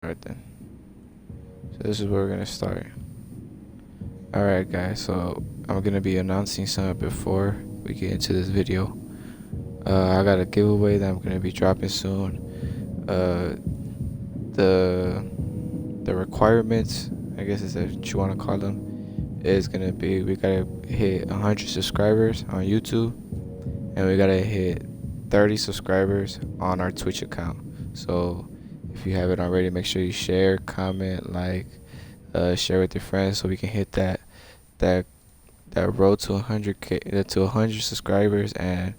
Alright then. So this is where we're gonna start. Alright guys, so I'm gonna be announcing something before we get into this video. I got a giveaway that I'm gonna be dropping soon. The requirements, I guess is what you wanna call them, is gonna be we gotta hit 100 subscribers on YouTube, and we gotta hit 30 subscribers on our Twitch account. So if you haven't already, make sure you share, comment, like, share with your friends so we can hit that road to 100k, to 100 subscribers and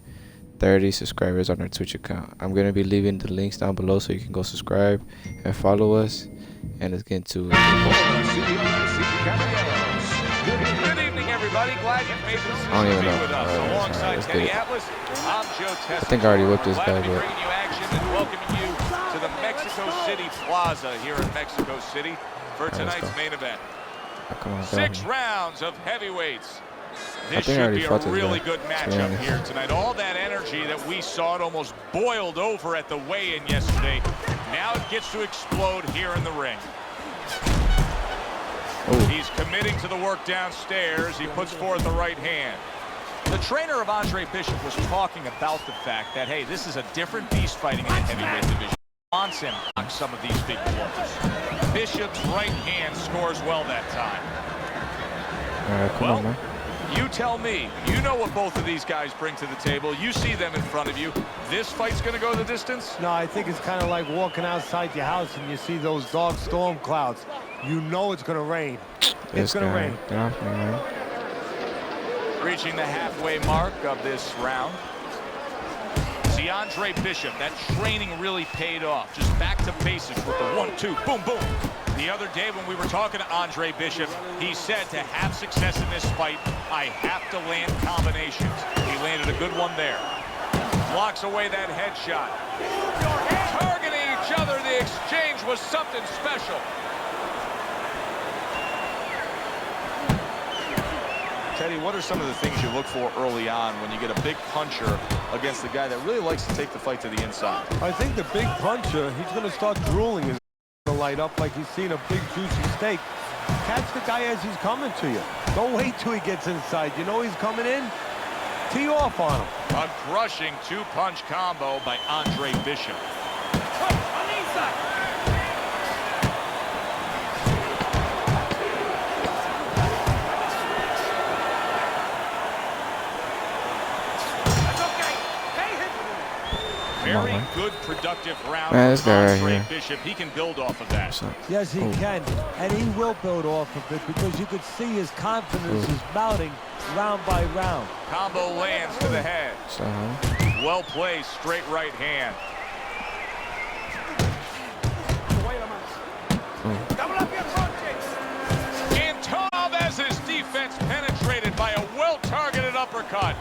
30 subscribers on our Twitch account. I'm gonna be leaving the links down below so you can go subscribe and follow us. And let's get into it. Good evening, everybody. Glad you made this I don't even know. with us. Alongside Teddy Atlas, I'm Joe Testa. I think I already whipped this guy, Glad to be but bringing you action and welcoming you to the Mexico City Plaza here in Mexico City for tonight's main event. come on, 6 rounds of heavyweights. This think I should already be a fought this really guy, good matchup here tonight. All that energy that we saw, it almost boiled over at the weigh-in yesterday. Now it gets to explode here in the ring. He's committing to the work downstairs. He puts forth the right hand. The trainer of Andre Bishop was talking about the fact that, hey, this is a different beast fighting in the heavyweight division. Wants him to knock some of these big blows. Bishop's right hand scores well that time. come on, man. You tell me. You know what both of these guys bring to the table. You see them in front of you. This fight's going to go the distance? No, I think it's kind of like walking outside your house and you see those dark storm clouds. You know it's going to rain. It's going to rain. Get off me, man. Reaching the halfway mark of this round. See, Andre Bishop, that training really paid off. Just back to basics with the 1-2, boom, boom. The other day when we were talking to Andre Bishop, he said to have success in this fight, I have to land combinations. He landed a good one there. Blocks away that headshot. Targeting each other, the exchange was something special. Teddy, what are some of the things you look for early on when you get a big puncher against a guy that really likes to take the fight to the inside? I think the big puncher, he's going to start drooling. He's going to light up like he's seen a big juicy steak. Catch the guy as he's coming to you. Don't wait till he gets inside. You know he's coming in? Tee off on him. A crushing 2-punch combo by Andre Bishop. Very good, productive round. Man, this guy right Andre here. Bishop, he can build off of that. Yes, he can. And he will build off of it because you could see his confidence is mounting round by round. Combo lands to the head. Well placed, straight right hand. Antonio Alves's defense penetrated by a well-targeted uppercut.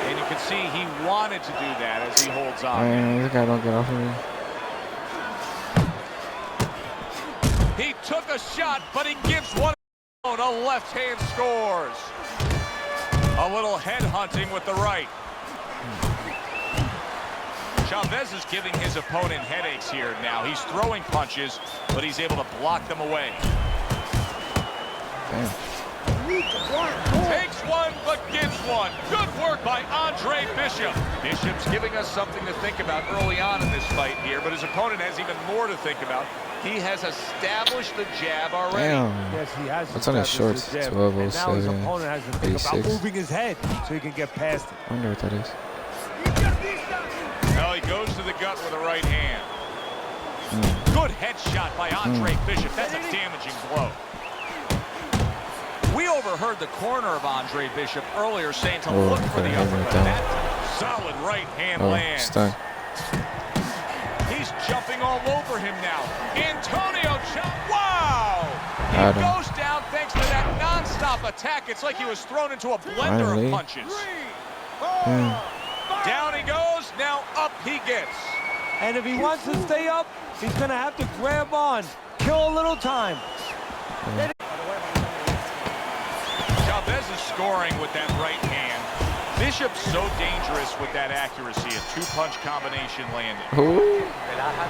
And you can see he wanted to do that as he holds on. Man, this guy don't get off of me. He took a shot, but he gives one. A left hand scores. A little head hunting with the right. Chavez is giving his opponent headaches here now. He's throwing punches, but he's able to block them away. Damn. Takes one, but gives one. Good work by Andre Bishop. Bishop's giving us something to think about early on in this fight here, but his opponent has even more to think about. He has established the jab already. Damn. Yes, he has. What's on his shorts? 1207. Now his opponent has to think about 86. moving his head so he can get past it. I wonder what that is. Well, he goes to the gut with a right hand. Good headshot by Andre Bishop. That's a damaging blow. We overheard the corner of Andre Bishop earlier saying to look for the uppercut. That solid right hand lands. Stuck. He's jumping all over him now. Antonio, wow! He goes down thanks to that non-stop attack. It's like he was thrown into a blender of punches. Down he goes, now up he gets. And if he wants to stay up, he's going to have to grab on, kill a little time. Chavez is scoring with that right hand. Bishop's so dangerous with that accuracy, a two-punch combination landing. Ooh.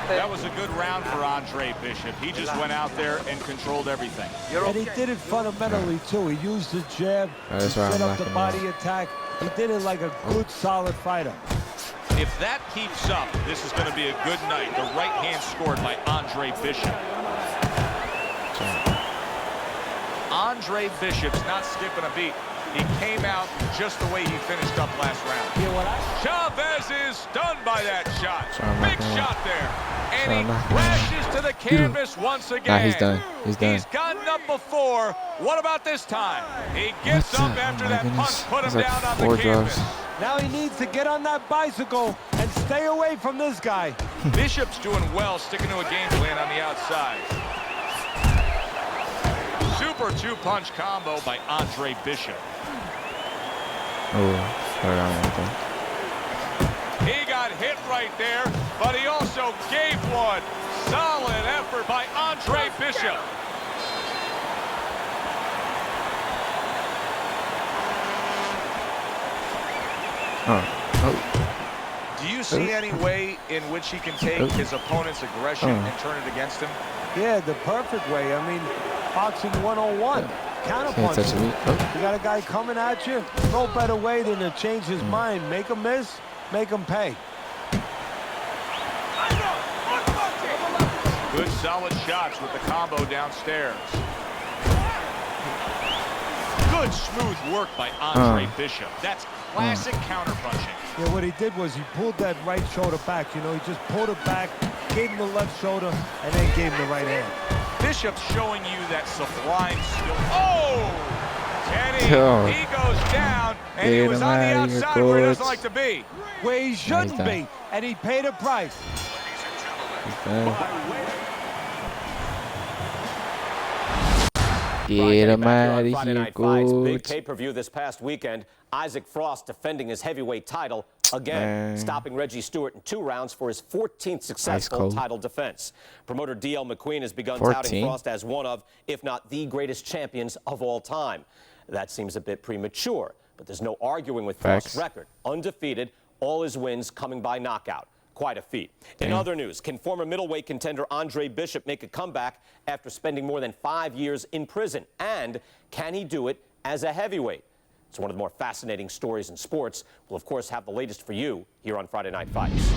That was a good round for Andre Bishop. He just went out there and controlled everything. And he did it fundamentally, too. He used the jab, That's why set I'm up the knocking body him attack. He did it like a good, solid fighter. If that keeps up, this is going to be a good night. The right hand scored by Andre Bishop. Andre Bishop's not skipping a beat. He came out just the way he finished up last round. Chavez is stunned by that shot. Big shot there. And he crashes to the canvas once again. Nah, he's done. He's done. He's gotten up before. What about this time? He gets up after that punch, put him down on the canvas. Now he needs to get on that bicycle and stay away from this guy. Bishop's doing well, sticking to a game plan on the outside. Super two-punch combo by Andre Bishop. Oh, he got hit right there, but he also gave one. Solid effort by Andre Bishop. Do you see any way in which he can take his opponent's aggression and turn it against him? Yeah, the perfect way. I mean, boxing 101. Counterpunching. You got a guy coming at you. No better way than to change his mind. Make him miss, make him pay. Good solid shots with the combo downstairs. Good smooth work by Andre Bishop. That's classic counterpunching. Yeah, what he did was he pulled that right shoulder back. You know, he just pulled it back, gave him the left shoulder, and then gave him the right hand. Bishop's showing you that sublime skill. Oh! Teddy, he goes down, and he was on the outside where he doesn't like to be. Where he shouldn't be, and he paid a price. Friday Night Fights, big pay-per-view this past weekend. Isaac Frost defending his heavyweight title again, stopping Reggie Stewart in 2 rounds for his 14th successful title defense. Promoter D.L. McQueen has begun touting Frost as one of, if not the greatest champions of all time. That seems a bit premature, but there's no arguing with Frost's record. Undefeated, all his wins coming by knockout. Quite a feat. In other news, can former middleweight contender Andre Bishop make a comeback after spending more than 5 years in prison? And can he do it as a heavyweight? It's one of the more fascinating stories in sports. We'll, of course, have the latest for you here on Friday Night Fights.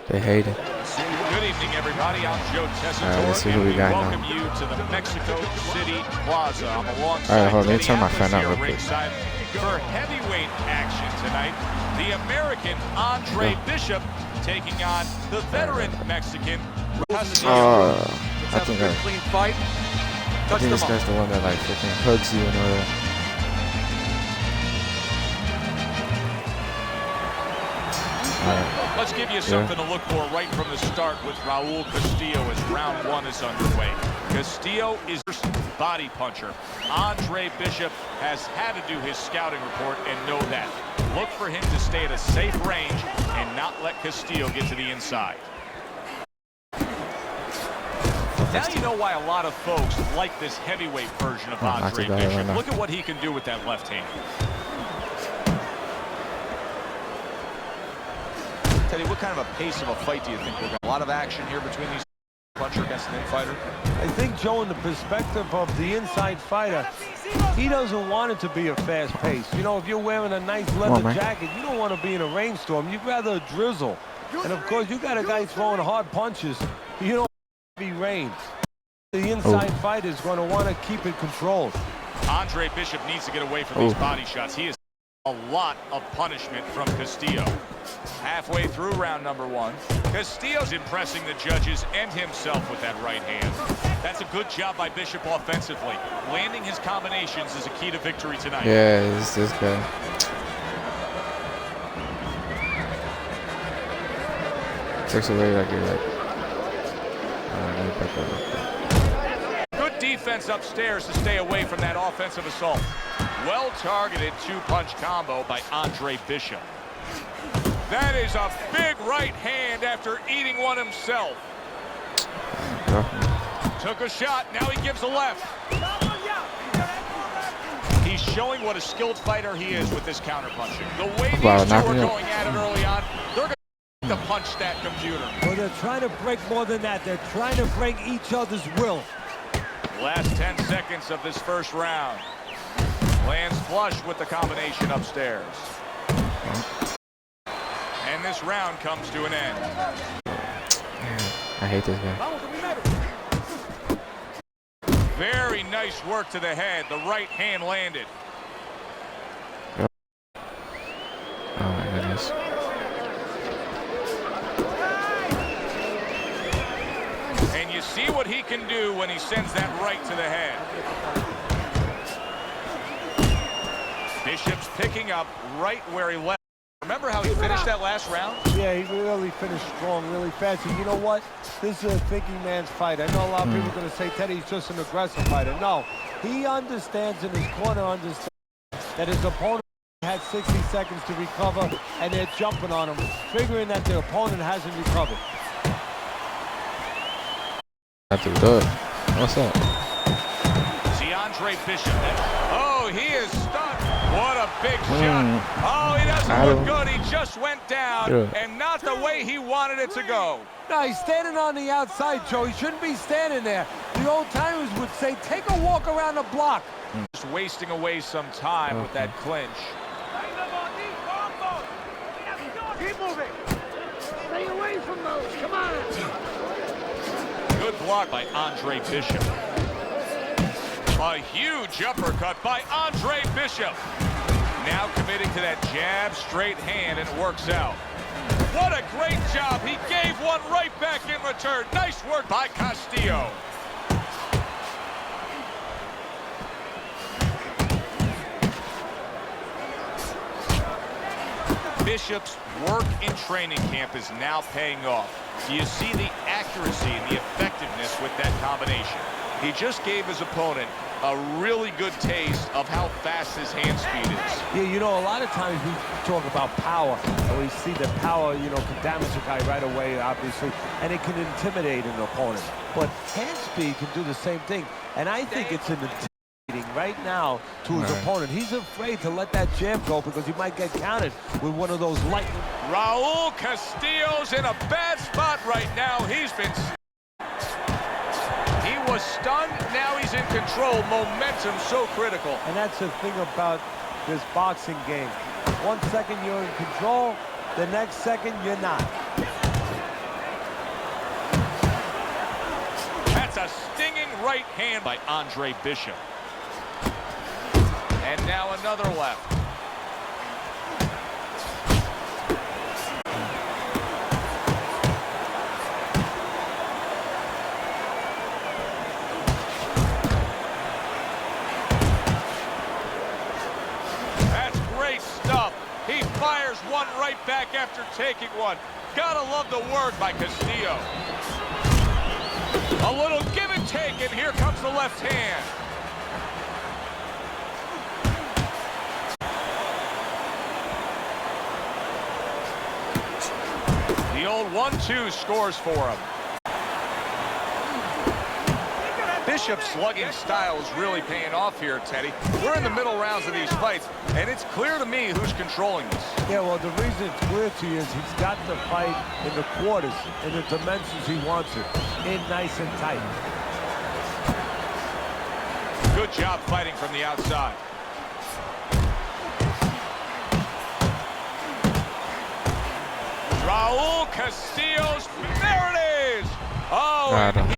They hate it. Good evening, everybody. I'm Joe Tessitore, and we welcome you to the Mexico City Plaza. I'm alongside Teddy ringside for heavyweight action tonight. The American Andre Bishop taking on the veteran Mexican Castillo. I think clean fight. I think this guy's the one that like freaking hugs you and all that. Let's give you something to look for right from the start with Raul Castillo as round 1 is underway. Castillo is a body puncher. Andre Bishop has had to do his scouting report and know that. Look for him to stay at a safe range and not let Castillo get to the inside. Now you know why a lot of folks like this heavyweight version of Andre Bishop. Look at what he can do with that left hand. Teddy, what kind of a pace of a fight do you think we're going to? A lot of action here between these puncher against an in-fighter? I think, Joe, in the perspective of the inside fighter, he doesn't want it to be a fast pace. You know, if you're wearing a nice leather jacket, you don't want to be in a rainstorm. You'd rather drizzle. And, of course, you got a guy throwing hard punches. You don't want to be rain. The inside fighter is going to want to keep it controlled. Andre Bishop needs to get away from these body shots. He is a lot of punishment from Castillo. Halfway through round number 1, Castillo's impressing the judges and himself with that right hand. That's a good job by Bishop offensively. Landing his combinations is a key to victory tonight. Yeah, it's this guy. Takes away like you're like. Good defense upstairs to stay away from that offensive assault. Well-targeted two-punch combo by Andre Bishop. That is a big right hand after eating one himself. Took a shot, now he gives a left. He's showing what a skilled fighter he is with this counterpunching. The way these two are going at it early on, they're going to punch that computer. Well, they're trying to break more than that. They're trying to break each other's will. Last 10 seconds of this first round. Lands flush with the combination upstairs. And this round comes to an end. I hate this guy. Very nice work to the head. The right hand landed. Oh my goodness. And you see what he can do when he sends that right to the head. Bishop's picking up right where he left. Remember how he finished that last round? Yeah, he really finished strong, really fast. And you know what? This is a thinking man's fight. I know a lot of people are going to say Teddy's just an aggressive fighter. No, he understands, in his corner understands that his opponent had 60 seconds to recover, and they're jumping on him, figuring that the opponent hasn't recovered. What's up? DeAndre Bishop. Oh, he is stunned. What a big shot. Oh, he doesn't look good. He just went down, and not the way he wanted it to go. No, he's standing on the outside, Joe. He shouldn't be standing there. The old-timers would say, take a walk around the block. Just wasting away some time with that clinch. Keep moving. Stay away from those. Come on. Good block by Andre Bishop. A huge uppercut by Andre Bishop. Now committing to that jab, straight hand, and it works out. What a great job. He gave one right back in return. Nice work by Castillo. Bishop's work in training camp is now paying off. You see the accuracy and the effectiveness with that combination. He just gave his opponent a really good taste of how fast his hand speed is. Yeah, you know, a lot of times we talk about power, and we see that power, you know, can damage a guy right away, obviously, and it can intimidate an opponent. But hand speed can do the same thing, and I think it's intimidating right now to his opponent. He's afraid to let that jab go because he might get countered with one of those lightning. Raul Castillo's in a bad spot right now. He's been... He was stunned, now he's in control. Momentum so critical. And that's the thing about this boxing game. 1 second you're in control, the next second you're not. That's a stinging right hand by Andre Bishop. And now another left. He fires one right back after taking one. Gotta love the work by Castillo. A little give and take, and here comes the left hand. The old 1-2 scores for him. Bishop's slugging style is really paying off here, Teddy. We're in the middle rounds of these fights, and it's clear to me who's controlling this. Yeah, well, the reason it's clear to you is he's got the fight in the quarters, in the dimensions he wants it, in nice and tight. Good job fighting from the outside. Raul Castillo's, there it is! Oh,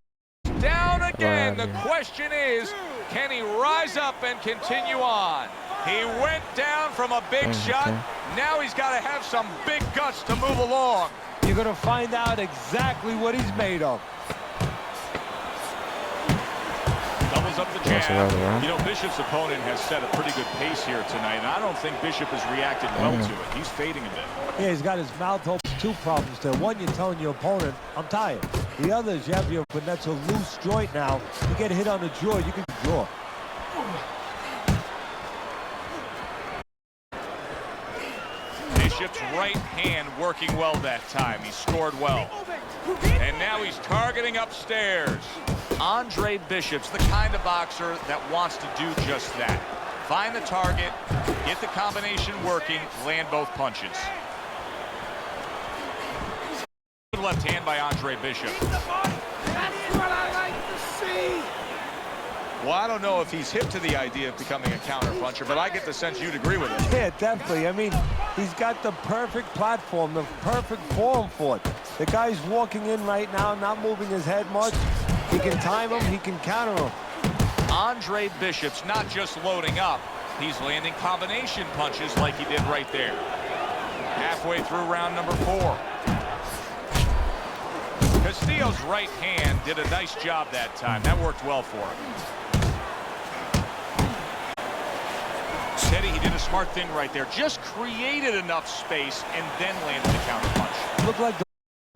down again. The question is, can he rise up and continue on? He went down from a big shot. Now he's got to have some big guts to move along. You're going to find out exactly what he's made of. Doubles up the jab. You know, Bishop's opponent has set a pretty good pace here tonight, and I don't think Bishop has reacted well to it. He's fading a bit. Yeah, he's got his mouth open. Two problems there. One, you're telling your opponent, I'm tired. The other is you have your, but that's a loose joint now. You get hit on the jaw, you can draw. Bishop's right hand working well that time. He scored well. And now he's targeting upstairs. Andre Bishop's the kind of boxer that wants to do just that. Find the target, get the combination working, land both punches. Good left hand by Andre Bishop. That's what I like to see. Well, I don't know if he's hip to the idea of becoming a counter-puncher, but I get the sense you'd agree with it. Yeah, definitely. I mean, he's got the perfect platform, the perfect form for it. The guy's walking in right now, not moving his head much. He can time him, he can counter him. Andre Bishop's not just loading up, he's landing combination punches like he did right there. Halfway through round number 4. Castillo's right hand did a nice job that time. That worked well for him. Teddy, he did a smart thing right there. Just created enough space and then landed the counter punch. Looked like the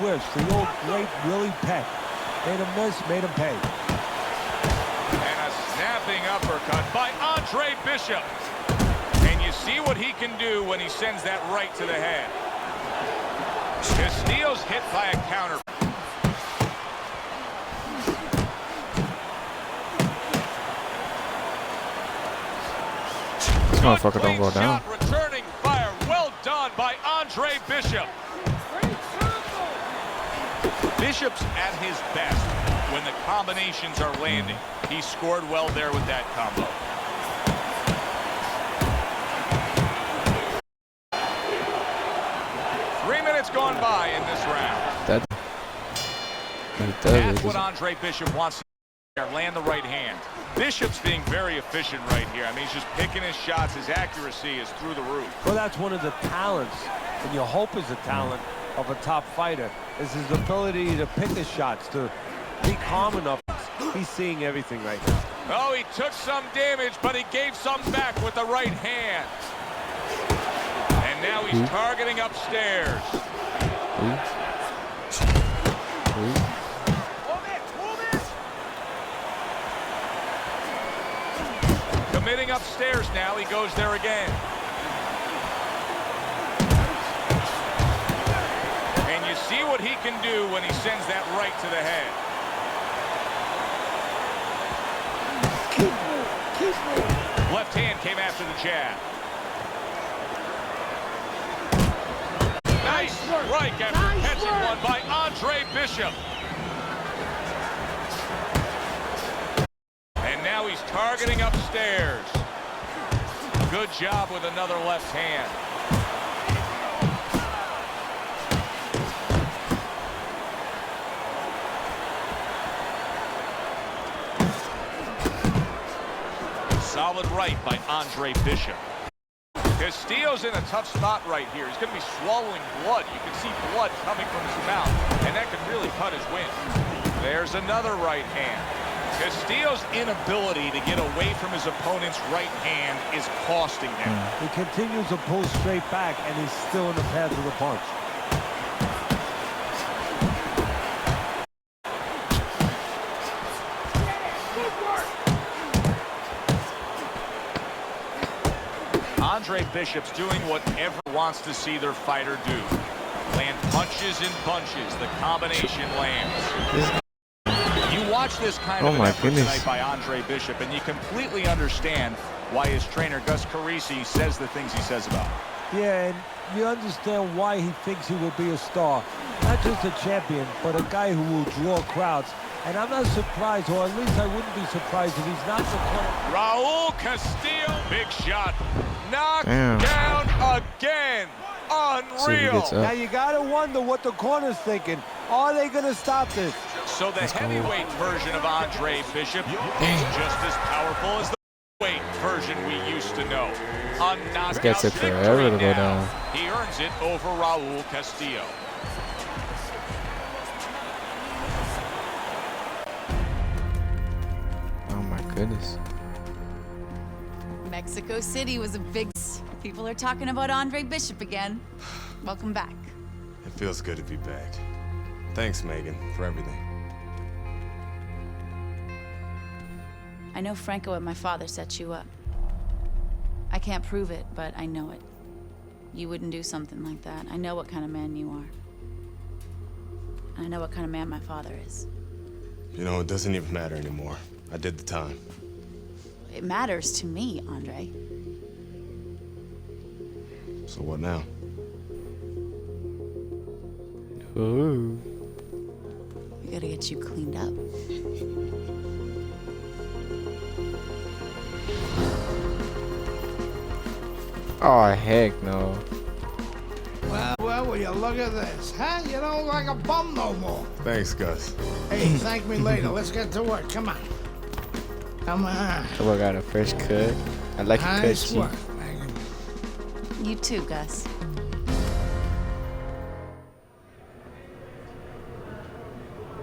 whips, the old great Willie Peck. Made him miss, made him pay. And a snapping uppercut by Andre Bishop. And you see what he can do when he sends that right to the head. Castillo's hit by a counter. This motherfucker don't go down. Returning fire. Well done by Andre Bishop. Bishop's at his best when the combinations are landing. He scored well there with that combo. Three minutes gone by in this round. That's what Andre Bishop wants to do, land the right hand. Bishop's being very efficient right here. I mean, he's just picking his shots. His accuracy is through the roof. Well, that's one of the talents, and you hope is a talent of a top fighter, is his ability to pick his shots, to be calm enough. He's seeing everything right now. Oh, he took some damage, but he gave some back with the right hand. And now he's targeting upstairs. Committing upstairs now. He goes there again. And you see what he can do when he sends that right to the head. Left hand came after the jab. Nice strike after catching one by Andre Bishop. And now he's targeting upstairs. Good job with another left hand. Solid right by Andre Bishop. Castillo's in a tough spot right here. He's going to be swallowing blood. You can see blood coming from his mouth, and that could really cut his win. There's another right hand. Castillo's inability to get away from his opponent's right hand is costing him. He continues to pull straight back, and he's still in the path of the punch. Andre Bishop's doing what everyone wants to see their fighter do. Land punches and bunches. The combination lands. You watch this kind of an effort tonight by Andre Bishop, and you completely understand why his trainer, Gus Carisi, says the things he says about him. Yeah, and you understand why he thinks he will be a star. Not just a champion, but a guy who will draw crowds. And I'm not surprised, or at least I wouldn't be surprised if he's not the corner. Raul Castillo, big shot. Knocked down again. Unreal. Now you gotta wonder what the corner's thinking. Are they gonna stop this? So the heavyweight version of Andre Bishop is just as powerful as the weight version we used to know. A knockout victory now. He earns it over Raul Castillo. Oh my goodness. Mexico City was a big... People are talking about Andre Bishop again. Welcome back. It feels good to be back. Thanks, Megan, for everything. I know Franco and my father set you up. I can't prove it, but I know it. You wouldn't do something like that. I know what kind of man you are. And I know what kind of man my father is. You know, it doesn't even matter anymore. I did the time. it matters to me, Andre. So what now? Ooh. We gotta get you cleaned up. Oh, heck no. Well, will you look at this, huh? You don't look like a bum no more. Thanks, Gus. Hey, thank me later. Let's get to work. Come on. Come on. Oh, I got a fresh cut. I like a cut, Nice Chief. work, Megan. You too, Gus.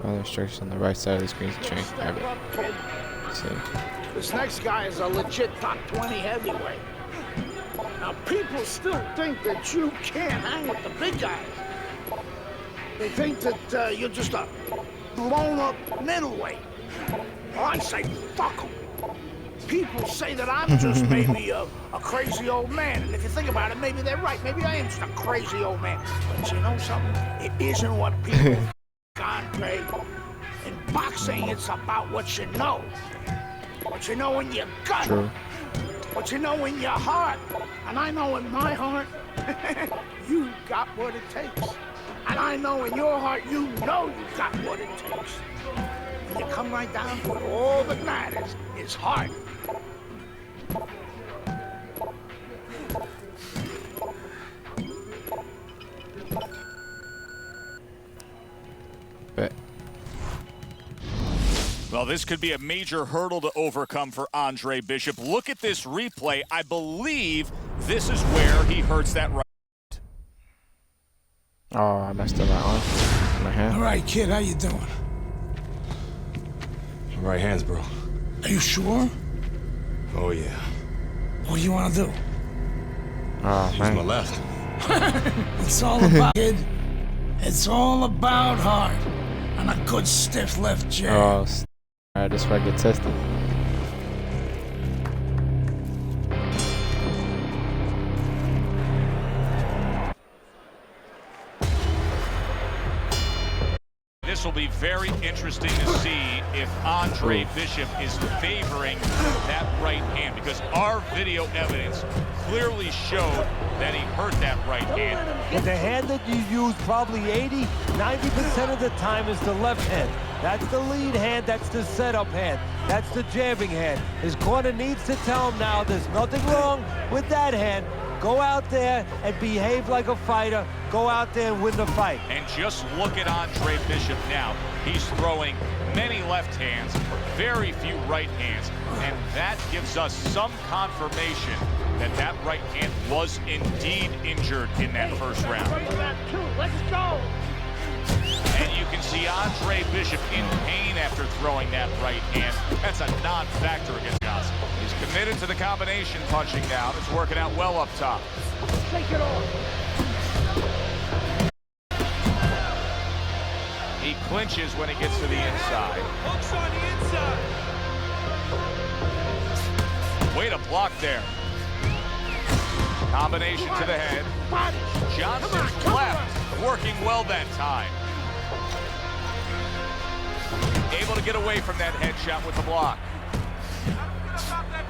All the instructions on the right side of the screen to train. Grab it. See. This next guy is a legit top 20 heavyweight. Now, people still think that you can't hang with the big guys. They think that you're just a blown-up middleweight. Well, I say, fuck 'em. People say that I'm just maybe a crazy old man. And if you think about it, maybe they're right. Maybe I am just a crazy old man. But you know something? It isn't what people think, Andre. In boxing, it's about what you know. What you know in your gut. True. What you know in your heart. And I know in my heart, you got what it takes. And I know in your heart, you know you got what it takes. When you come right down to it, all that matters is heart. Bet. Well, this could be a major hurdle to overcome for Andre Bishop. Look at this replay. I believe this is where he hurts that right. Oh, I messed up my arm. My hand. All right, kid, how you doing? Right hands, bro. Are you sure? Oh, yeah. What do you want to do? Oh, Use my man. left. It's all about, kid. It's all about heart and a good stiff left jab. Oh, alright, this is where I get tested. This will be very interesting to see if Andre Bishop is favoring that right hand, because our video evidence clearly showed that he hurt that right hand. But the hand that you use probably 90% of the time is the left hand. That's the lead hand, that's the setup hand, that's the jabbing hand. His corner needs to tell him now there's nothing wrong with that hand. Go out there and behave like a fighter. Go out there and win the fight. And just look at Andre Bishop now. He's throwing many left hands, very few right hands, and that gives us some confirmation that that right hand was indeed injured in that first round. Let's go. And you can see Andre Bishop in pain after throwing that right hand. That's a non-factor against Johnson. He's committed to the combination punching now. It's working out well up top. Take it off. He clinches when he gets to the inside. Hooks on the inside. Way to block there. Combination to the head. Johnson's left working well that time. Able to get away from that headshot with the block.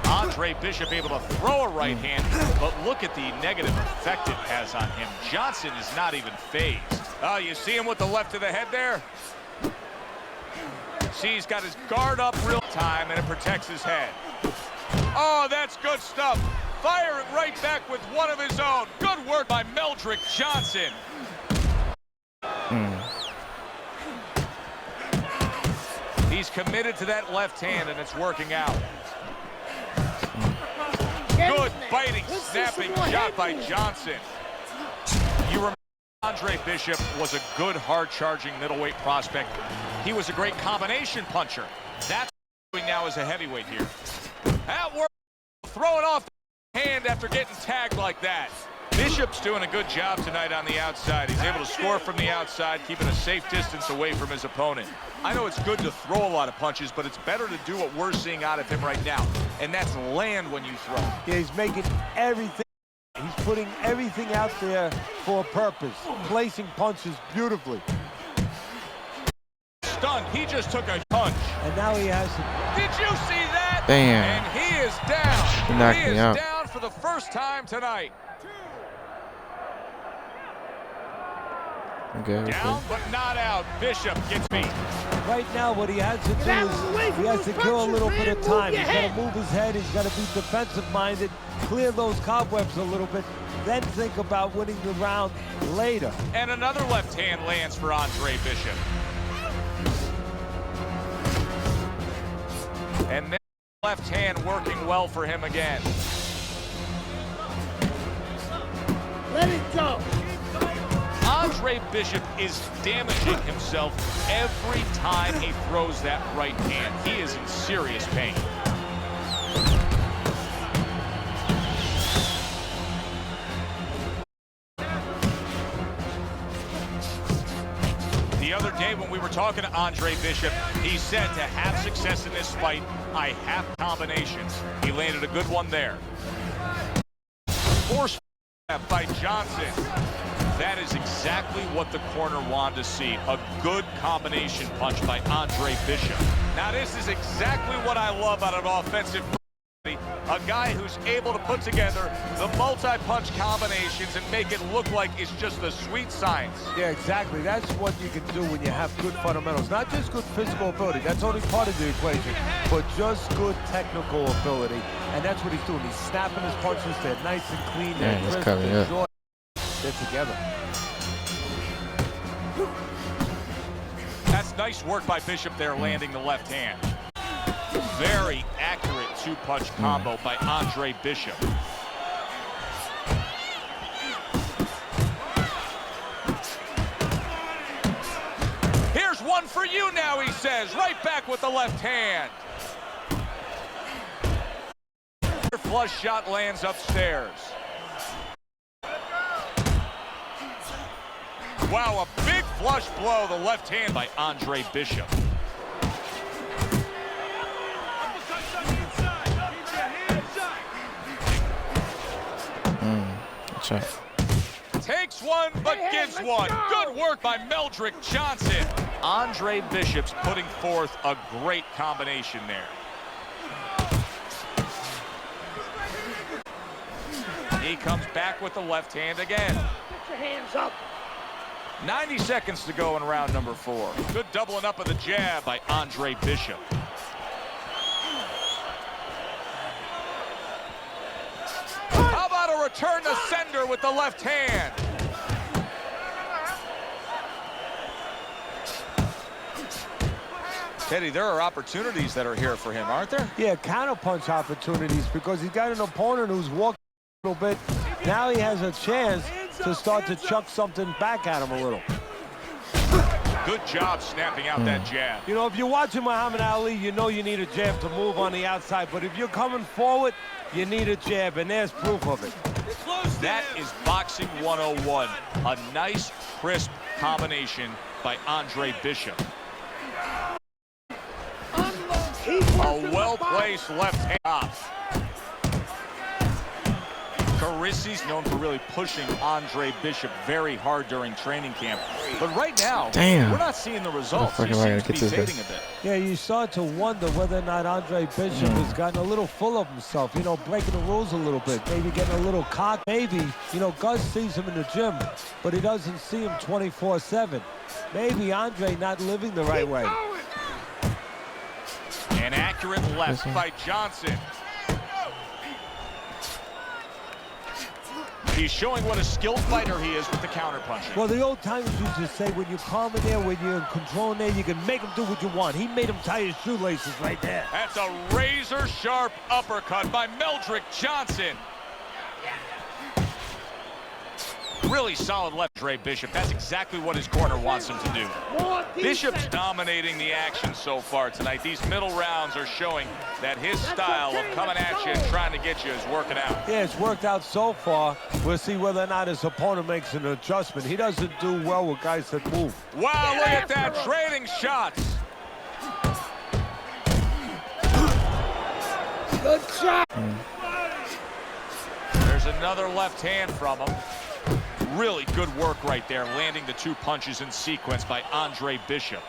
Andre Bishop able to throw a right hand, but look at the negative effect it has on him. Johnson is not even phased. Oh, you see him with the left to the head there? See, he's got his guard up real time, and it protects his head. Oh, that's good stuff. Firing right back with one of his own. Good work by Meldrick Johnson. He's committed to that left hand, and it's working out. Good biting, snapping shot by Johnson. You remember Andre Bishop was a good, hard-charging middleweight prospect. He was a great combination puncher. That's what he's doing now as a heavyweight here. That work, throwing off the hand after getting tagged like that. Bishop's doing a good job tonight on the outside. He's able to score from the outside, keeping a safe distance away from his opponent. I know it's good to throw a lot of punches, but it's better to do what we're seeing out of him right now, and that's land when you throw. Yeah, he's making everything. He's putting everything out there for a purpose, placing punches beautifully. stunned. He just took a punch. And now he has... Did you see that? Damn. And he is down. He knocked He me is out. down for the first time tonight. Okay. Down but not out. Bishop gets beat. Right now, what he has to do is he has to kill a little bit of time. He's got to move his head. He's got to be defensive-minded, clear those cobwebs a little bit, then think about winning the round later. And another left hand lands for Andre Bishop. And then left hand working well for him again. Let it go. Andre Bishop is damaging himself every time he throws that right hand. He is in serious pain. The other day when we were talking to Andre Bishop, he said to have success in this fight, I have combinations. He landed a good one there. Force by Johnson. That is exactly what the corner wanted to see. A good combination punch by Andre Bishop. Now this is exactly what I love out of an offensive fight. A guy who's able to put together the multi-punch combinations and make it look like it's just a sweet science. Yeah, exactly. That's what you can do when you have good fundamentals. Not just good physical ability. That's only part of the equation. But just good technical ability. And that's what he's doing. He's snapping his punches. They're nice and clean. Man, it's coming up. They're together. That's nice work by Bishop there, landing the left hand. Very accurate two-punch combo by Andre Bishop. Here's one for you now, he says. Right back with the left hand. Flush shot lands upstairs. Wow, a big flush blow, the left hand by Andre Bishop. Takes one, but gives one. Good work by Meldrick Johnson. Andre Bishop's putting forth a great combination there. He comes back with the left hand again. Get your hands up. 90 seconds to go in round number 4. Good doubling up of the jab by Andre Bishop. How about a return to sender with the left hand? Teddy, there are opportunities that are here for him, aren't there? Yeah, counterpunch opportunities because he's got an opponent who's walking a little bit. Now he has a chance to start to chuck something back at him a little. Good job snapping out that jab. You know, if you're watching Muhammad Ali, you know you need a jab to move on the outside. But if you're coming forward, you need a jab, and there's proof of it. That is boxing 101. A nice, crisp combination by Andre Bishop. A well-placed left hand off. Carissi's known for really pushing Andre Bishop very hard during training camp. But right now, we're not seeing the results. He seems to be fading a bit. Yeah, you start to wonder whether or not Andre Bishop has gotten a little full of himself, you know, breaking the rules a little bit, maybe getting a little cocky. Maybe, you know, Gus sees him in the gym, but he doesn't see him 24/7. Maybe Andre not living the right way. An accurate left by Johnson. He's showing what a skilled fighter he is with the counterpunching. Well, the old timers used to say when you're calm in there, when you're in control in there, you can make him do what you want. He made him tie his shoelaces right there. That's a razor-sharp uppercut by Meldrick Johnson. Really solid left, Andre Bishop. That's exactly what his corner wants him to do. Bishop's dominating the action so far tonight. These middle rounds are showing that his style of coming at you and trying to get you is working out. Yeah, it's worked out so far. We'll see whether or not his opponent makes an adjustment. He doesn't do well with guys that move. Wow, look at that, trading shots. Good shot. There's another left hand from him. Really good work right there, landing the two punches in sequence by Andre Bishop.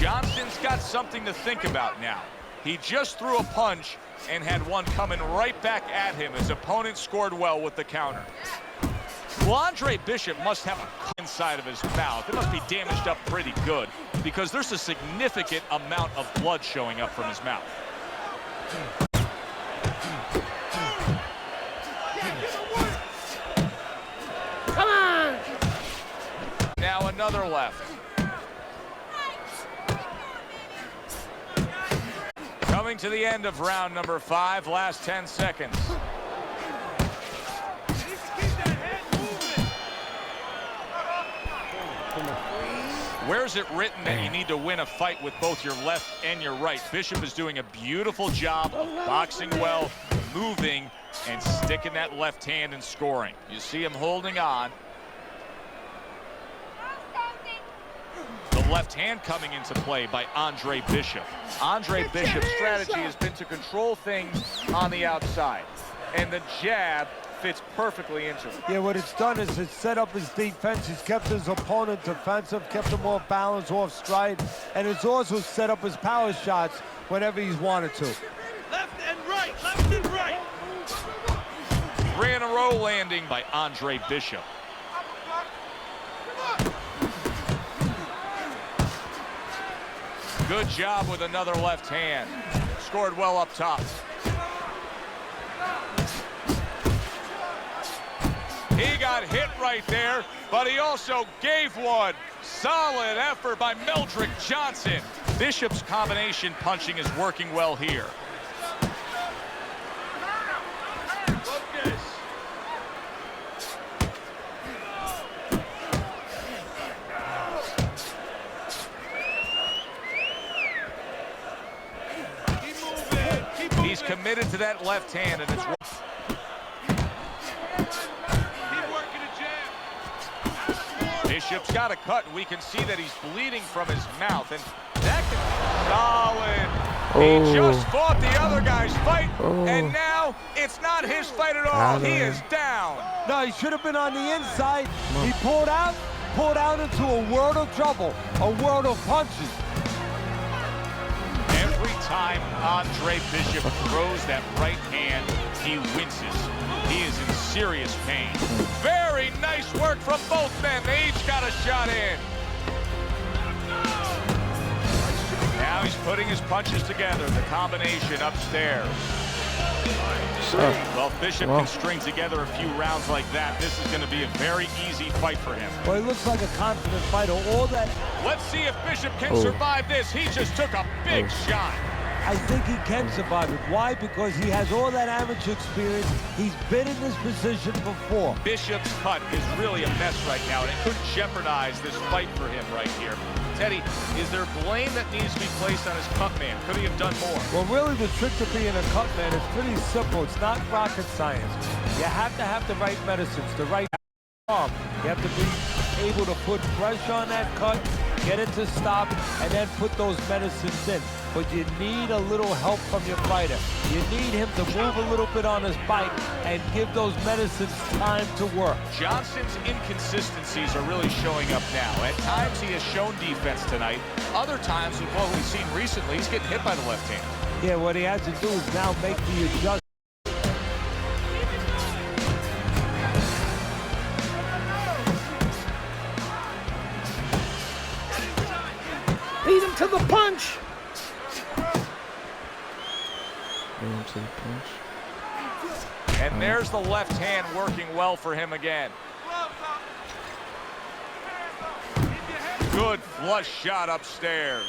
Johnson's got something to think about now. He just threw a punch and had one coming right back at him. His opponent scored well with the counter. Well, Andre Bishop must have a cut inside of his mouth. It must be damaged up pretty good because there's a significant amount of blood showing up from his mouth. Come on! Now another left. Coming to the end of round number 5, last 10 seconds. Where's it written that you need to win a fight with both your left and your right? Bishop is doing a beautiful job of boxing well, moving, and sticking that left hand and scoring. You see him holding on. The left hand coming into play by Andre Bishop. Andre Bishop's strategy has been to control things on the outside, and the jab fits perfectly into it. Yeah, what it's done is it's set up his defense. He's kept his opponent defensive, kept him off balance, off stride, and it's also set up his power shots whenever he's wanted to. Left and right, left and right. 3 in a row landing by Andre Bishop. Good job with another left hand. Scored well up top. He got hit right there, but he also gave one. Solid effort by Meldrick Johnson. Bishop's combination punching is working well here. He's committed to that left hand, and it's Bishop's got a cut, and we can see that he's bleeding from his mouth, and that can solid. He just fought the other guy's fight, and now it's not his fight at all. He is down. No, he should have been on the inside. He pulled out into a world of trouble, a world of punches. Every time Andre Bishop throws that right hand, he winces. He is in serious pain. Very nice work from both men. They each got a shot in. Now he's putting his punches together. The combination upstairs. Well, Bishop can string together a few rounds like that. This is going to be a very easy fight for him. Well, he looks like a confident fighter. All that. Let's see if Bishop can survive this. He just took a big shot. I think he can survive it. Why? Because he has all that amateur experience. He's been in this position before. Bishop's cut is really a mess right now, and it could jeopardize this fight for him right here. Teddy, is there blame that needs to be placed on his cut man? Could he have done more? Well, really, the trick to being a cut man is pretty simple. It's not rocket science. You have to have the right medicines, the right arm. You have to be able to put pressure on that cut, get it to stop, and then put those medicines in. But you need a little help from your fighter. You need him to move a little bit on his bike and give those medicines time to work. Johnson's inconsistencies are really showing up now. At times he has shown defense tonight. Other times, with what we've seen recently, he's getting hit by the left hand. Yeah, what he has to do is now make the adjustment. Beat him to the punch. And there's the left hand working well for him again. Good flush shot upstairs.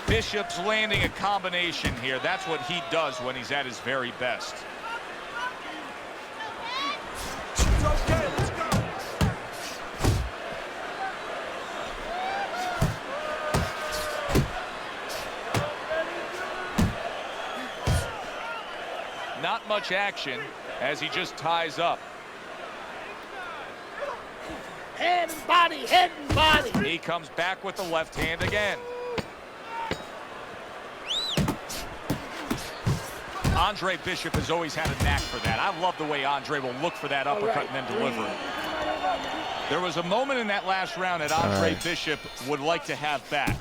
Bishop's landing a combination here. That's what he does when he's at his very best. It's okay, let's go. Not much action as he just ties up. Head and body, head and body. He comes back with the left hand again. Andre Bishop has always had a knack for that. I love the way Andre will look for that uppercut and then deliver it. There was a moment in that last round that Andre Bishop would like to have back.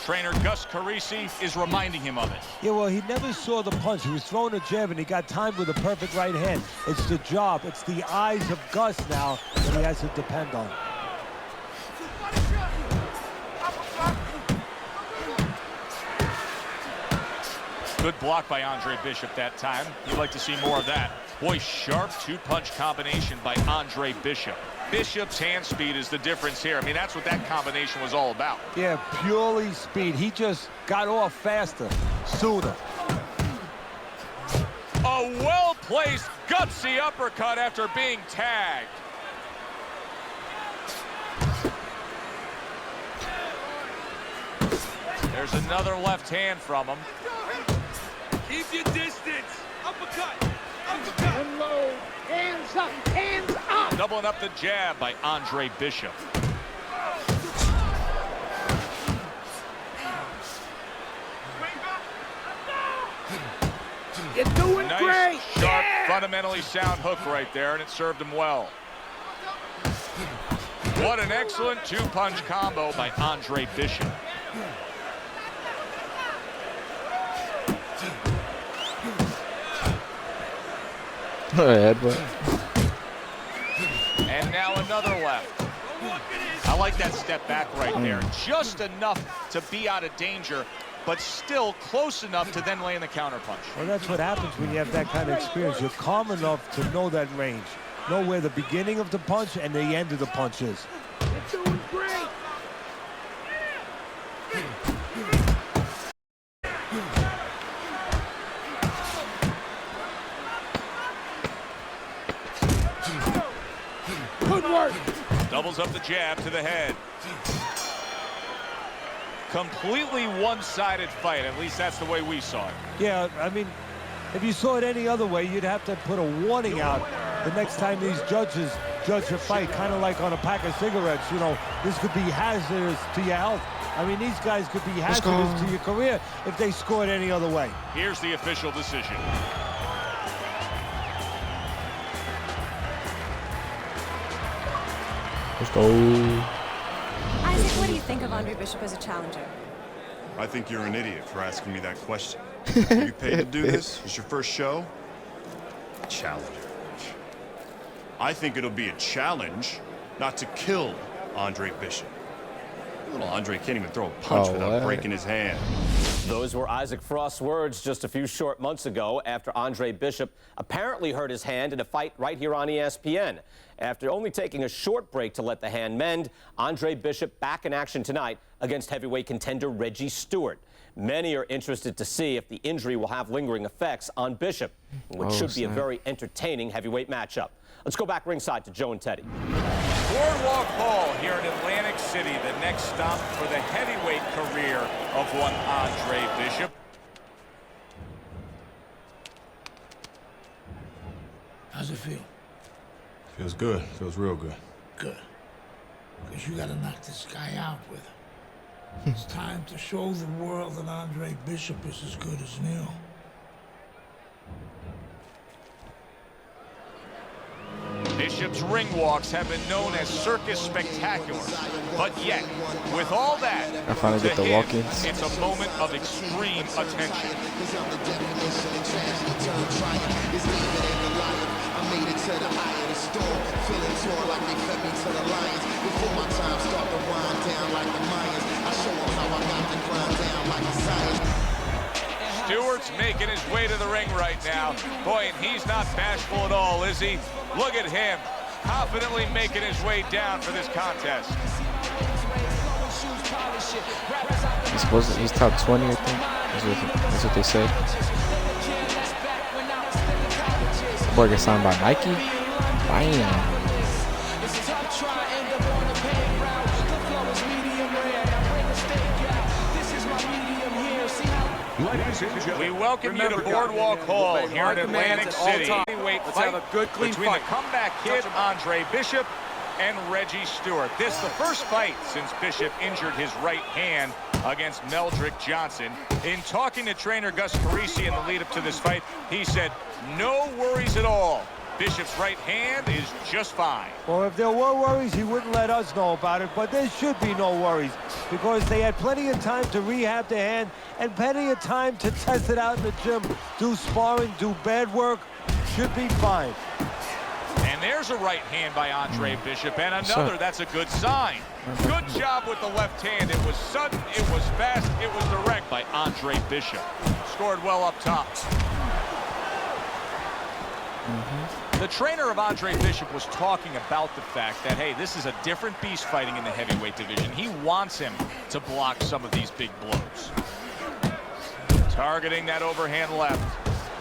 Trainer Gus Carisi is reminding him of it. Yeah, well, he never saw the punch. He was throwing a jab, and he got timed with a perfect right hand. It's the job. It's the eyes of Gus now that he has to depend on. Good block by Andre Bishop that time. You'd like to see more of that. Boy, sharp two-punch combination by Andre Bishop. Bishop's hand speed is the difference here. I mean, that's what that combination was all about. Yeah, purely speed. He just got off faster, sooner. A well-placed, gutsy uppercut after being tagged. There's another left hand from him. Keep your distance. Uppercut. Uppercut. Unload. Hands up. Hands up. Doubling up the jab by Andre Bishop. You're doing Nice, great. sharp, fundamentally sound hook right there, and it served him well. What an excellent two-punch combo by Andre Bishop. Headbutt. And now another left. I like that step back right there. Just enough to be out of danger, but still close enough to then land the counterpunch. Well, that's what happens when you have that kind of experience. You're calm enough to know that range. Know where the beginning of the punch and the end of the punch is. You're doing great. Good work. Doubles up the jab to the head. Completely one-sided fight. At least that's the way we saw it. Yeah, I mean, if you saw it any other way, you'd have to put a warning out the next time these judges judge a fight, kind of like on a pack of cigarettes. You know, this could be hazardous to your health. I mean, these guys could be hazardous to your career if they scored any other way. Here's the official decision. Let's go. Isaac, what do you think of Andre Bishop as a challenger? I think you're an idiot for asking me that question. Are you paid to do this? It's your first show? Challenger. I think it'll be a challenge not to kill Andre Bishop. Little Andre can't even throw a punch without breaking his hand. Those were Isaac Frost's words just a few short months ago after Andre Bishop apparently hurt his hand in a fight right here on ESPN. After only taking a short break to let the hand mend, Andre Bishop back in action tonight against heavyweight contender Reggie Stewart. Many are interested to see if the injury will have lingering effects on Bishop, which should be a very entertaining heavyweight matchup. Let's go back ringside to Joe and Teddy. Boardwalk Hall here in Atlantic City, the next stop for the heavyweight career of one Andre Bishop. How's it feel? Feels good. Feels real good. Good. Because you got to knock this guy out with him. It's time to show the world that Andre Bishop is as good as new. Bishop's ring walks have been known as circus spectacular, but yet, with all that, I finally get the him, walk-ins. it's a moment of extreme attention. Stewart's making his way to the ring right now. Boy, and he's not bashful at all, is he? Look at him, confidently making his way down for this contest. He's top 20, I think. That's what they said. Boy gets signed by Nike. Bam. We welcome you to Boardwalk Hall here in Atlantic City. Heavyweight fight between the comeback kid Andre Bishop and Reggie Stewart. This the first fight since Bishop injured his right hand against Meldrick Johnson. In talking to trainer Gus Carisi in the lead up to this fight, he said, no worries at all. Bishop's right hand is just fine. Well, if there were worries, he wouldn't let us know about it, but there should be no worries because they had plenty of time to rehab their hand and plenty of time to test it out in the gym, do sparring, do bad work. Should be fine. And there's a right hand by Andre Bishop, and another. That's a good sign. Good job with the left hand. It was sudden, it was fast, it was direct by Andre Bishop. Scored well up top. The trainer of Andre Bishop was talking about the fact that, hey, this is a different beast fighting in the heavyweight division. He wants him to block some of these big blows. Targeting that overhand left.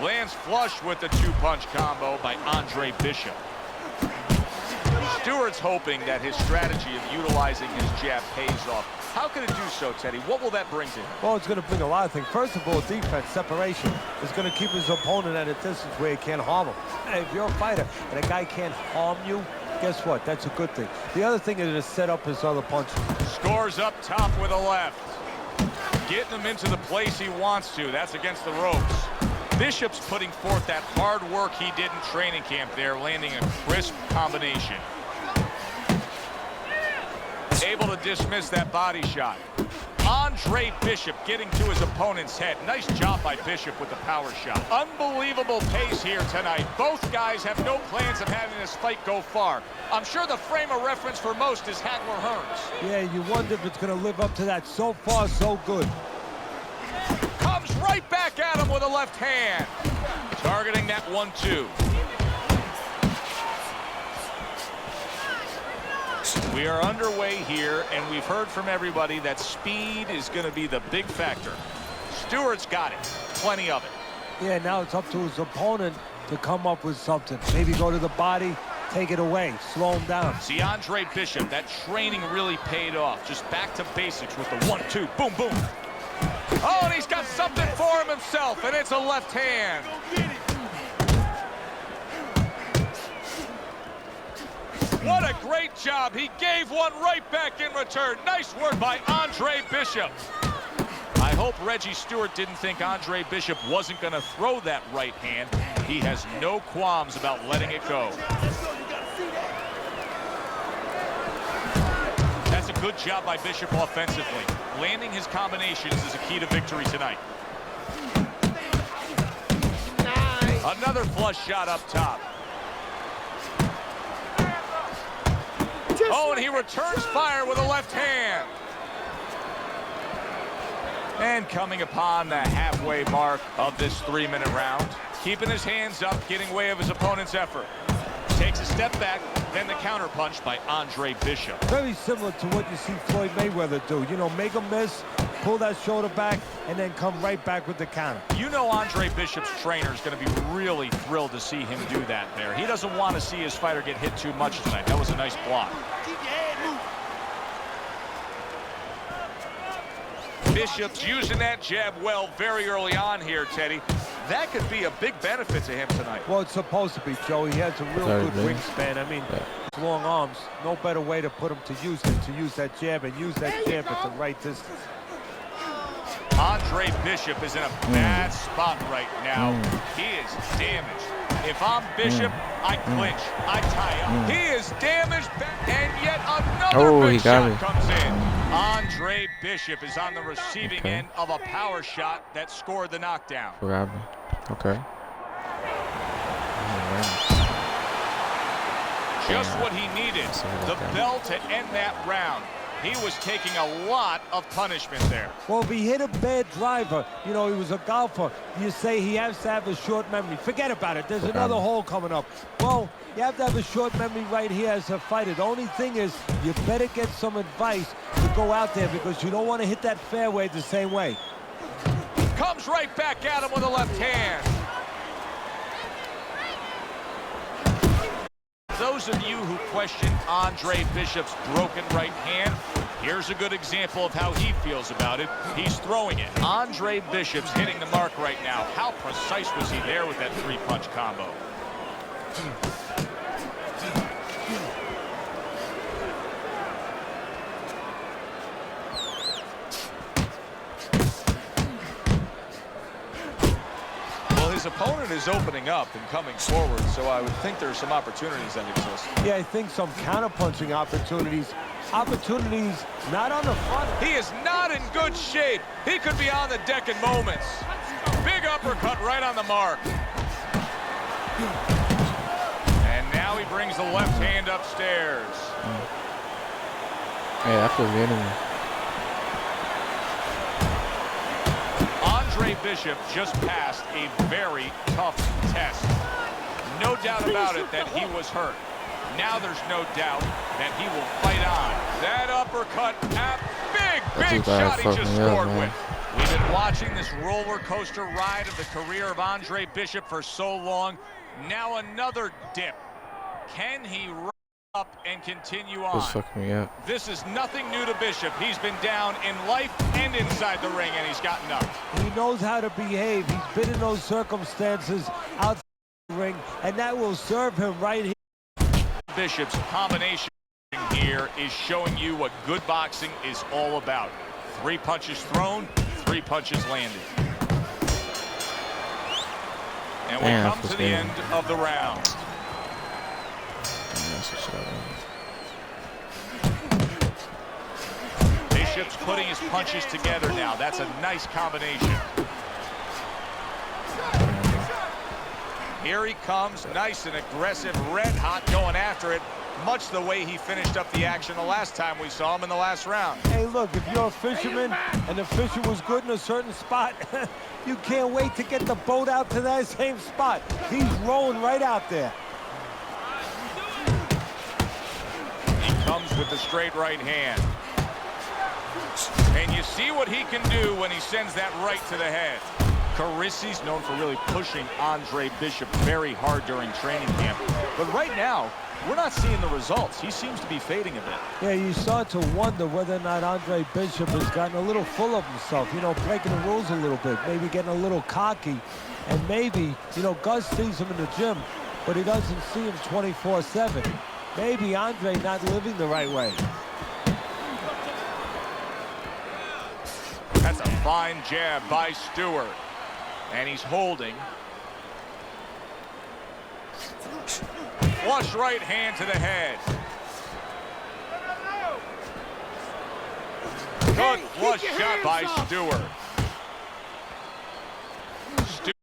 Lands flush with the two-punch combo by Andre Bishop. Stewart's hoping that his strategy of utilizing his jab pays off. How can it do so, Teddy? What will that bring to him? Well, it's going to bring a lot of things. First of all, defense, separation. Is going to keep his opponent at a distance where he can't harm him. If you're a fighter and a guy can't harm you, guess what? That's a good thing. The other thing is to set up his other punches. Scores up top with a left. Getting him into the place he wants to. That's against the ropes. Bishop's putting forth that hard work he did in training camp there, landing a crisp combination. Able to dismiss that body shot. Andre Bishop getting to his opponent's head. Nice job by Bishop with the power shot. Unbelievable pace here tonight. Both guys have no plans of having this fight go far. I'm sure the frame of reference for most is Hagler Hearns. Yeah, you wonder if it's going to live up to that. So far, so good. Comes right back at him with a left hand. Targeting that 1-2. We are underway here, and we've heard from everybody that speed is going to be the big factor. Stewart's got it. Plenty of it. Yeah, now it's up to his opponent to come up with something. Maybe go to the body, take it away, slow him down. See, Andre Bishop, that training really paid off. Just back to basics with the 1-2. Boom, boom. Oh, and he's got something for him himself, and it's a left hand. What a great job. He gave one right back in return. Nice work by Andre Bishop. I hope Reggie Stewart didn't think Andre Bishop wasn't going to throw that right hand. He has no qualms about letting it go. That's a good job by Bishop offensively. Landing his combinations is a key to victory tonight. Nice. Another flush shot up top. Oh, and he returns fire with a left hand. And coming upon the halfway mark of this 3-minute round, keeping his hands up, getting way of his opponent's effort. Takes a step back, then the counterpunch by Andre Bishop. Very similar to what you see Floyd Mayweather do. You know, make him miss, pull that shoulder back, and then come right back with the counter. You know Andre Bishop's trainer is going to be really thrilled to see him do that there. He doesn't want to see his fighter get hit too much tonight. That was a nice block. Bishop's using that jab well very early on here, Teddy. That could be a big benefit to him tonight. Well, it's supposed to be, Joe. He has a real good wingspan. I mean, long arms. No better way to put him to use than to use that jab and use that jab at the right distance. Andre Bishop is in a bad spot right now. He is damaged. If I'm Bishop, I clinch. I tie up. He is damaged, and yet another big shot comes in. Andre Bishop is on the receiving end of a power shot that scored the knockdown. Okay. Just what he needed. The bell to end that round. He was taking a lot of punishment there. Well, if he hit a bad driver, you know, he was a golfer, you say he has to have a short memory. Forget about it. There's another hole coming up. Well, you have to have a short memory right here as a fighter. The only thing is you better get some advice to go out there because you don't want to hit that fairway the same way. Comes right back at him with a left hand. Those of you who question Andre Bishop's broken right hand, here's a good example of how he feels about it. He's throwing it. Andre Bishop's hitting the mark right now. How precise was he there with that 3-punch combo? His opponent is is opening up and coming forward, so I would think there's some opportunities that exist. Yeah, I think some counterpunching opportunities. Opportunities not on the front. He is not in good shape. He could be on the deck in moments. Big uppercut right on the mark. And now he brings the left hand upstairs. Hey, I feel the enemy. Andre Bishop just passed a very tough test. No doubt about it that he was hurt. Now there's no doubt that he will fight on. That uppercut, big shot he just scored with. We've been watching this roller coaster ride of the career of Andre Bishop for so long. Now another dip. Can he rise up and continue on? Just fuck me up. This is nothing new to Bishop. He's been down in life and inside the ring, and he's gotten up. He knows how to behave. He's been in those circumstances outside the ring, and that will serve him right here. Bishop's combination here is showing you what good boxing is all about. 3 punches thrown, 3 punches landed. And we come to the end of the round. Bishop's putting his punches together now. That's a nice combination. Here he comes, nice and aggressive, red hot, going after it, much the way he finished up the action the last time we saw him in the last round. Hey, look, if you're a fisherman and the fisher was good in a certain spot, you can't wait to get the boat out to that same spot. He's rolling right out there. He comes with the straight right hand. And you see what he can do when he sends that right to the head. Carissie's known for really pushing Andre Bishop very hard during training camp. But right now, we're not seeing the results. He seems to be fading a bit. Yeah, you start to wonder whether or not Andre Bishop has gotten a little full of himself, you know, breaking the rules a little bit, maybe getting a little cocky. And maybe, you know, Gus sees him in the gym, but he doesn't see him 24/7. Maybe Andre not living the right way. That's a fine jab by Stewart. And he's holding. Flush right hand to the head. Good flush shot by Stewart. Stewart's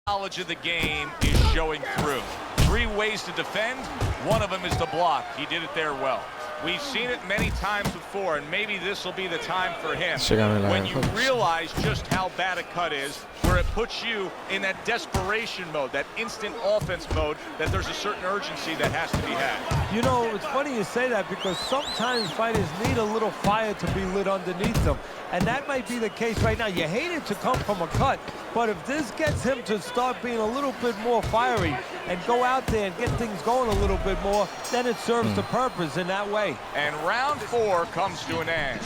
knowledge of the game is showing through. 3 ways to defend. One of them is to block. He did it there well. We've seen it many times before, and maybe this will be the time for him. When you realize just how bad a cut is, where it puts you in that desperation mode, that instant offense mode, that there's a certain urgency that has to be had. You know, it's funny you say that because sometimes fighters need a little fire to be lit underneath them. And that might be the case right now. You hate it to come from a cut, but if this gets him to start being a little bit more fiery and go out there and get things going a little bit more, then it serves the purpose in that way. And round 4 comes to an end.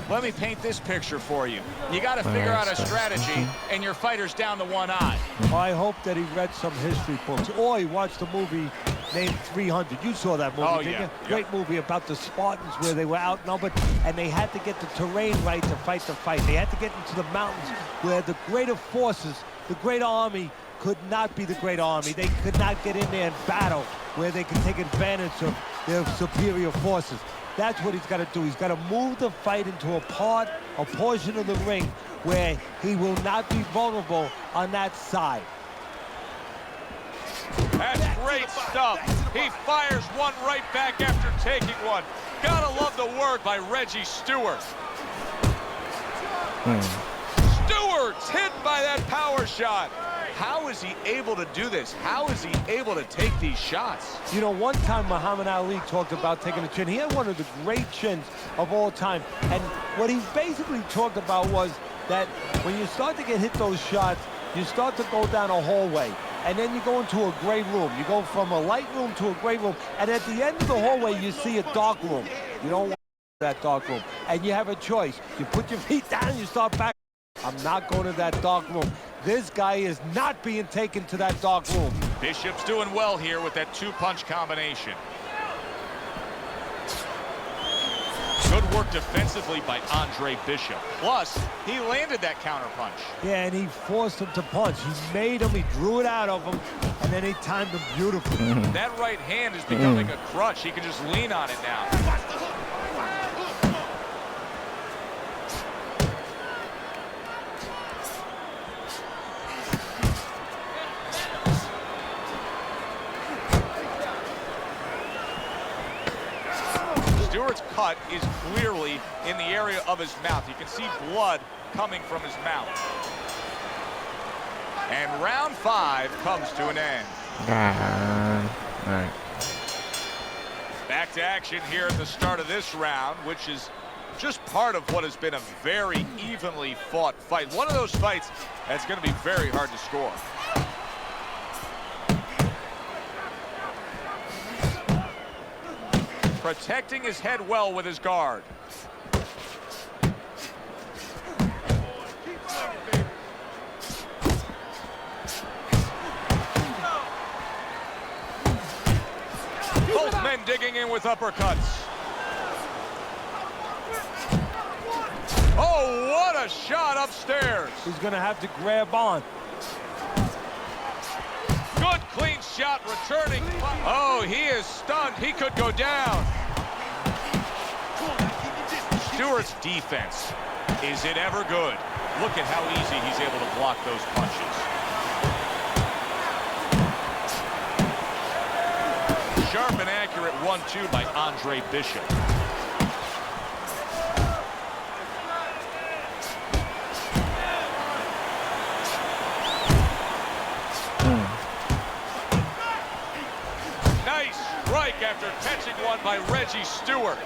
Let me paint this picture for you. You got to figure out a strategy, and your fighter's down to 1 eye. I hope that he read some history books, or he watched a movie named 300. You saw that movie, didn't you? Great movie about the Spartans where they were outnumbered, and they had to get the terrain right to fight the fight. They had to get into the mountains where the greater forces, the great army, could not be the great army. They could not get in there and battle where they could take advantage of their superior forces. That's what he's got to do. He's got to move the fight into a portion of the ring where he will not be vulnerable on that side. That's great stuff. He fires one right back after taking one. Gotta love the work by Reggie Stewart. Stewart's hit by that power shot. How is he able to do this? How is he able to take these shots? You know, one time Muhammad Ali talked about taking a chin. He had one of the great chins of all time. And what he basically talked about was that when you start to get hit those shots, you start to go down a hallway. And then you go into a gray room. You go from a light room to a gray room. And at the end of the hallway, you see a dark room. You don't want that dark room. And you have a choice. You put your feet down and you start back. I'm not going to that dark room. This guy is not being taken to that dark room. Bishop's doing well here with that 2-punch combination. Good work defensively by Andre Bishop. Plus, he landed that counterpunch. Yeah, and he forced him to punch. He made him, he drew it out of him, and then he timed him beautifully. That right hand is becoming a crutch. He can just lean on it now. Stewart's cut is clearly in the area of his mouth. You can see blood coming from his mouth. And round 5 comes to an end. All right. Back to action here at the start of this round, which is just part of what has been a very evenly fought fight. One of those fights that's going to be very hard to score. Protecting his head well with his guard. Both men digging in with uppercuts. Oh, what a shot upstairs. He's going to have to grab on. Good clean shot returning. Oh, he is stunned. He could go down. Stewart's defense, is it ever good? Look at how easy he's able to block those punches. Sharp and accurate 1-2 by Andre Bishop. Nice strike after catching one by Reggie Stewart.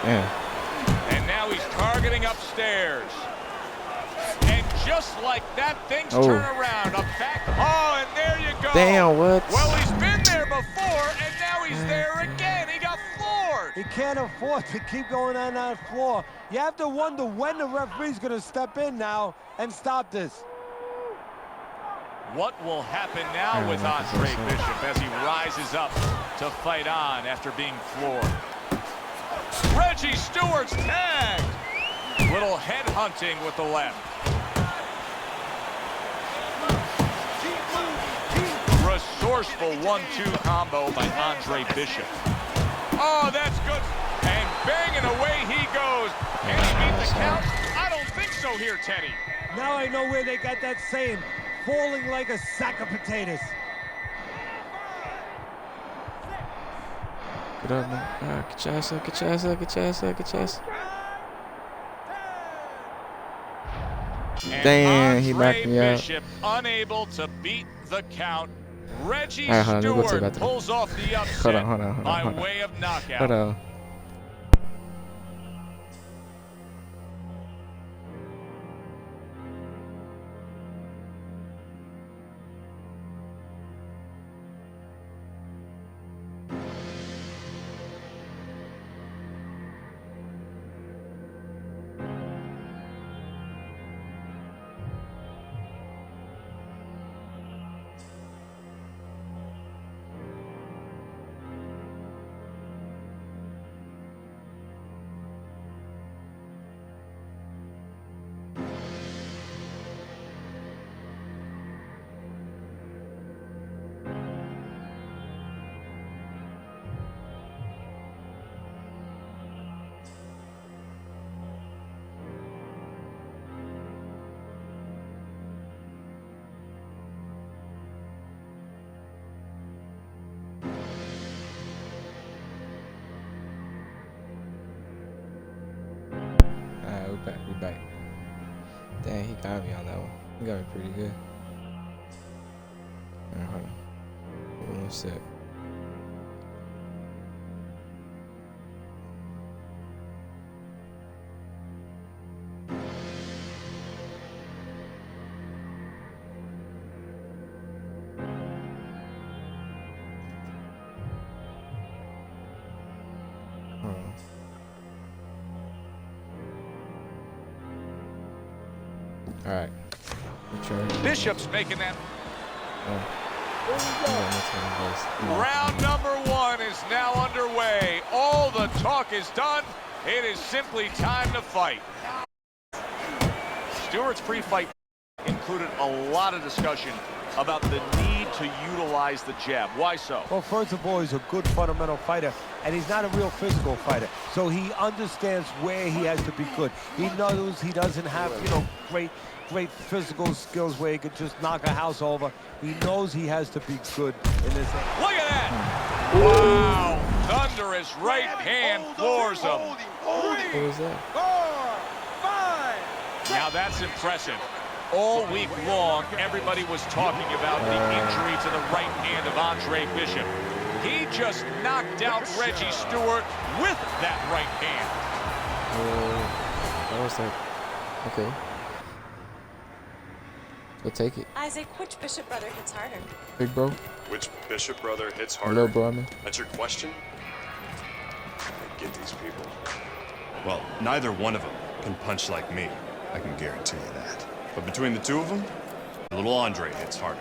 Yeah. And now he's targeting upstairs. And just like that, things turn around. A back. Oh, and there you go. Damn, what? Well, he's been there before, and now he's there again. He got floored. He can't afford to keep going on that floor. You have to wonder when the referee's going to step in now and stop this. What will happen now with Andre Bishop as he rises up to fight on after being floored? Reggie Stewart's tagged. Little head hunting with the left. Resourceful 1-2 combo by Andre Bishop. Oh, that's good. And banging away he goes. Can he beat the count? I don't think so here, Teddy. Now I know where they got that saying, falling like a sack of potatoes. Get up, man. Get your ass up, get your ass up, get your ass up, get your ass up. Damn, he knocked me out. Bishop unable to beat the count. Reggie Right, Stewart pulls off the upset by way of knockout. Hold on. We back. Dang, he got me on that one. He got me pretty good. Alright, hold on. One sec. All right. Bishop's making that. Round number 1 is now underway. All the talk. talk is done. It is simply time to fight. Stewart's pre-fight included a lot of discussion about the need to utilize the jab. Why so? Well, first of all, he's a good fundamental fighter, and he's not a real physical fighter. So he understands where he has to be good. He knows he doesn't have, you know, great physical skills where he could just knock a house over. He knows he has to be good in this. Look at that! Wow! Thunderous right hand floors him. What was that? Now that's impressive. All week long, everybody was talking about the injury to the right hand of Andre Bishop. He just knocked out Reggie Stewart with that right hand. That was like, okay. We'll take it. Isaac, which Bishop brother hits harder? Big bro. Which Bishop brother hits Or harder? little bro, I mean. That's your question? I get these people. Well, neither one of them can punch like me. I can guarantee you that. But between the two of them, little Andre hits harder.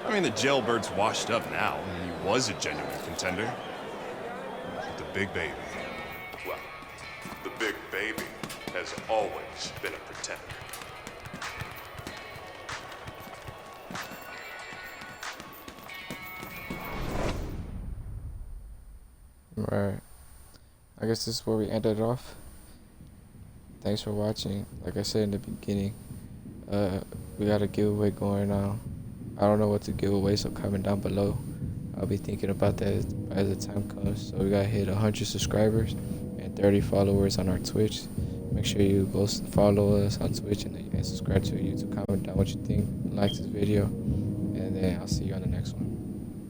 I mean, the jailbird's washed up now. He was a genuine contender. But the big baby, well, the big baby has always been a pretender. Right. I guess this is where we ended off. Thanks for watching. Like I said in the beginning, we got a giveaway going on. I don't know what to give away, so comment down below. I'll be thinking about that as the time comes. So we got to hit 100 subscribers and 30 followers on our Twitch. Make sure you go follow us on Twitch and subscribe to our YouTube. Comment down what you think. Like this video. And then I'll see you on the next one.